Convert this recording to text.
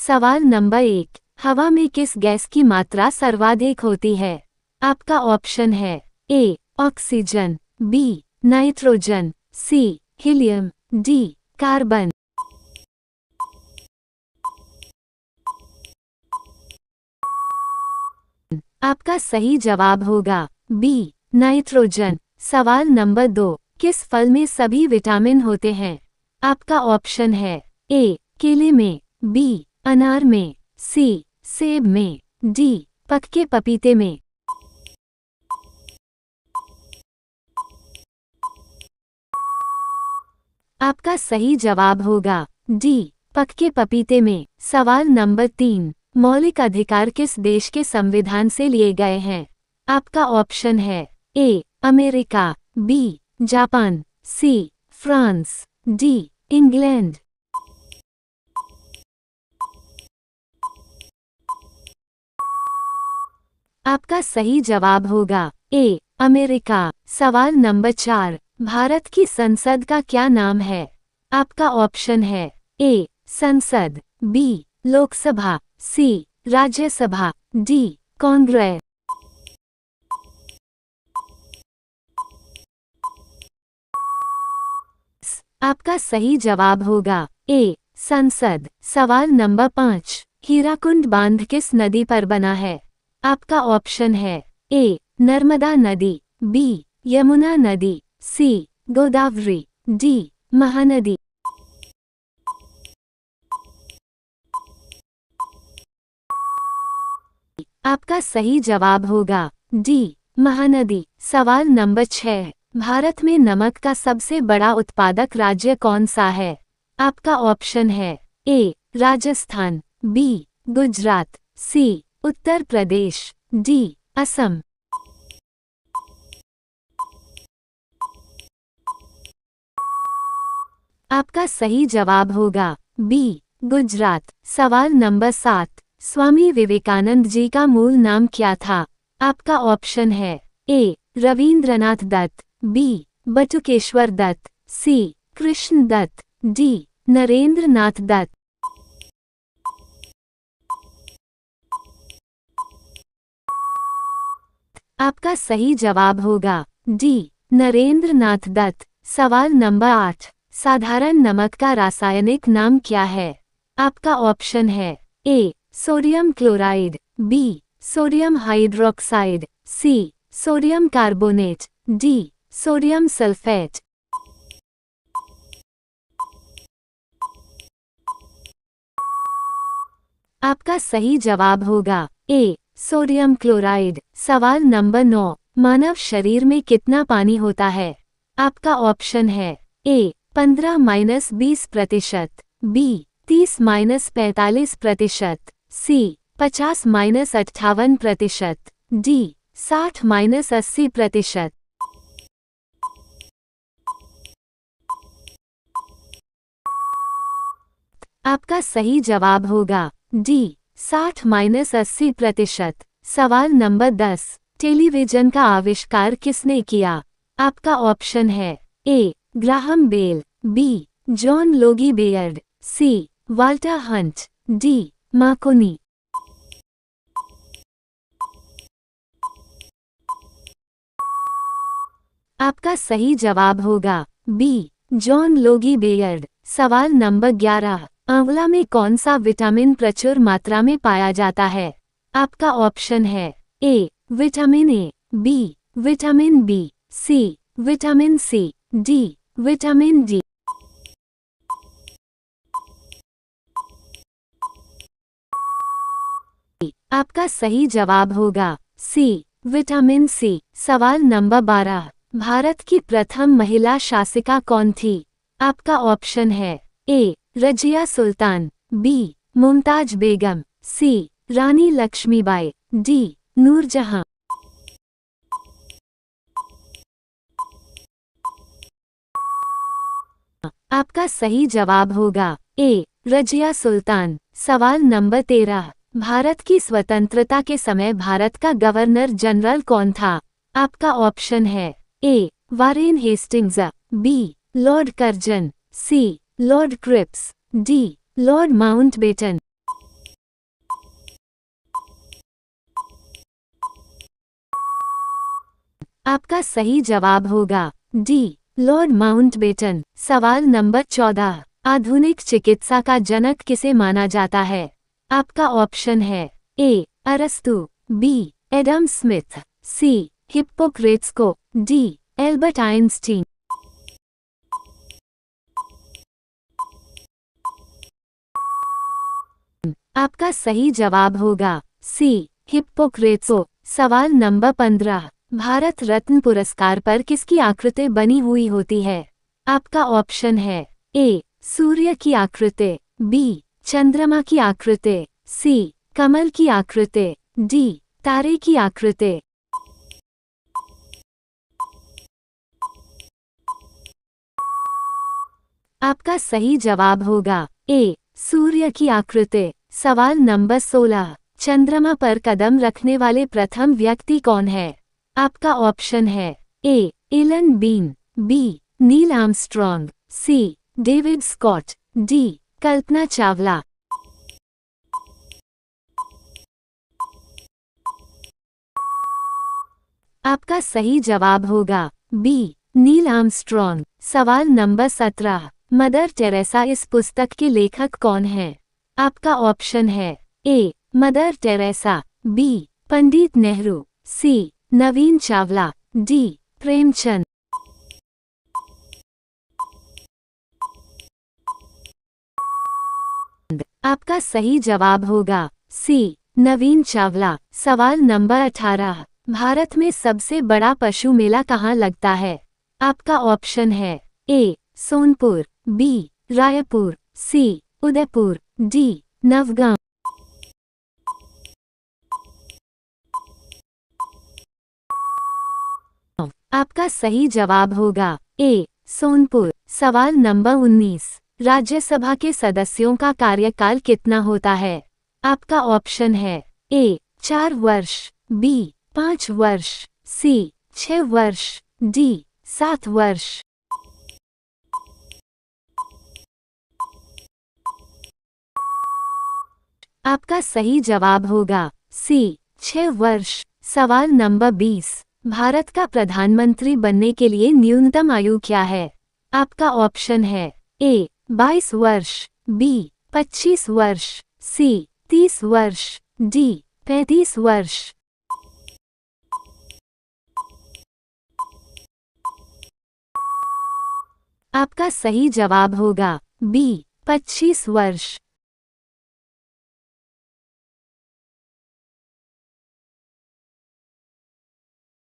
सवाल नंबर 1, हवा में किस गैस की मात्रा सर्वाधिक होती है? आपका ऑप्शन है A oxygen, B nitrogen, C helium, D carbon. आपका सही जवाब होगा बी नाइट्रोजन। सवाल नंबर 2, किस फल में सभी विटामिन होते हैं? आपका ऑप्शन है ए केले में, बी अनार में, सी सेब में, डी पक्के पपीते में। आपका सही जवाब होगा डी पक्के पपीते में। सवाल नंबर 3, मौलिक अधिकार किस देश के संविधान से लिए गए हैं? आपका ऑप्शन है A America, B Japan, C France, D England. आपका सही जवाब होगा ए अमेरिका। सवाल नंबर 4, भारत की संसद का क्या नाम है? आपका ऑप्शन है ए संसद, बी लोकसभा, सी राज्यसभा, डी कांग्रेस। आपका सही जवाब होगा ए संसद। सवाल नंबर 5, हीराकुंड बांध किस नदी पर बना है? आपका ऑप्शन है ए नर्मदा नदी, बी यमुना नदी, सी गोदावरी, डी महानदी। आपका सही जवाब होगा डी महानदी। सवाल नंबर 6, भारत में नमक का सबसे बड़ा उत्पादक राज्य कौन सा है? आपका ऑप्शन है ए राजस्थान, बी गुजरात, सी उत्तर प्रदेश, डी असम। आपका सही जवाब होगा बी गुजरात। सवाल नंबर 7, स्वामी विवेकानंद जी का मूल नाम क्या था? आपका ऑप्शन है ए रविंद्रनाथ दत्त, बी बटुकेश्वर दत्त, सी कृष्ण दत्त, डी नरेंद्र नाथ दत्त। आपका सही जवाब होगा डी नरेंद्र नाथ दत्त। सवाल नंबर 8, साधारण नमक का रासायनिक नाम क्या है? आपका ऑप्शन है A sodium chloride, B sodium hydroxide, C sodium carbonate, D sodium sulphate. आपका सही जवाब होगा ए सोडियम क्लोराइड। सवाल नंबर 9, मानव शरीर में कितना पानी होता है? आपका ऑप्शन है ए 15-20%, बी 30-45%, सी 50-58%, डी 60-80%। आपका सही जवाब होगा डी 60-80%। सवाल नंबर 10, टेलीविजन का आविष्कार किसने किया? आपका ऑप्शन है A Graham Bell, B John Logie Baird, C Walter Hunt, D Marconi. आपका सही जवाब होगा बी जॉन लोगी बेयर्ड। सवाल नंबर 11, आंवला में कौन सा विटामिन प्रचुर मात्रा में पाया जाता है? आपका ऑप्शन है A vitamin A, B vitamin B, C vitamin C, D vitamin D. आपका सही जवाब होगा सी विटामिन सी। सवाल नंबर 12, भारत की प्रथम महिला शासिका कौन थी? आपका ऑप्शन है ए रजिया सुल्तान, बी मुमताज बेगम, सी रानी लक्ष्मीबाई, डी नूरजहां। आपका सही जवाब होगा ए रजिया सुल्तान। सवाल नंबर 13, भारत की स्वतंत्रता के समय भारत का गवर्नर जनरल कौन था? आपका ऑप्शन है A Warren Hastings, B Lord Curzon, C Lord Cripps, D Lord Mountbatten. आपका सही जवाब होगा डी लॉर्ड माउंटबेटन। सवाल नंबर 14, आधुनिक चिकित्सा का जनक किसे माना जाता है? आपका ऑप्शन है ए अरस्तु, बी एडम स्मिथ, सी हिप्पोक्रेट्स को, डी एल्बर्ट आइंस्टीन। आपका सही जवाब होगा सी हिप्पोक्रेट्स को। सवाल नंबर 15, भारत रत्न पुरस्कार पर किसकी आकृति बनी हुई होती है? आपका ऑप्शन है ए सूर्य की आकृति, बी चंद्रमा की आकृति, सी कमल की आकृति, डी तारे की आकृति। आपका सही जवाब होगा ए सूर्य की आकृति। सवाल नंबर 16, चंद्रमा पर कदम रखने वाले प्रथम व्यक्ति कौन है? आपका ऑप्शन है A Alan Bean, B Neil Armstrong, C David Scott, D Kalpana Chawla. आपका सही जवाब होगा बी नील आर्मस्ट्रॉन्ग। सवाल नंबर 17, मदर टेरेसा इस पुस्तक के लेखक कौन है? आपका ऑप्शन है A Mother Teresa, B Pandit Nehru, C Naveen Chawla, D Premchand. आपका सही जवाब होगा सी नवीन चावला। सवाल नंबर 18, भारत में सबसे बड़ा पशु मेला कहाँ लगता है? आपका ऑप्शन है ए सोनपुर, बी रायपुर, सी उदयपुर, डी नवगांव। आपका सही जवाब होगा ए सोनपुर। सवाल नंबर 19, राज्यसभा के सदस्यों का कार्यकाल कितना होता है? आपका ऑप्शन है ए 4 वर्ष, बी 5 वर्ष, सी 6 वर्ष, डी 7 वर्ष। आपका सही जवाब होगा सी 6 वर्ष। सवाल नंबर 20, भारत का प्रधानमंत्री बनने के लिए न्यूनतम आयु क्या है? आपका ऑप्शन है ए 22 वर्ष, बी 25 वर्ष, सी 30 वर्ष, डी 35 वर्ष। आपका सही जवाब होगा बी 25 वर्ष।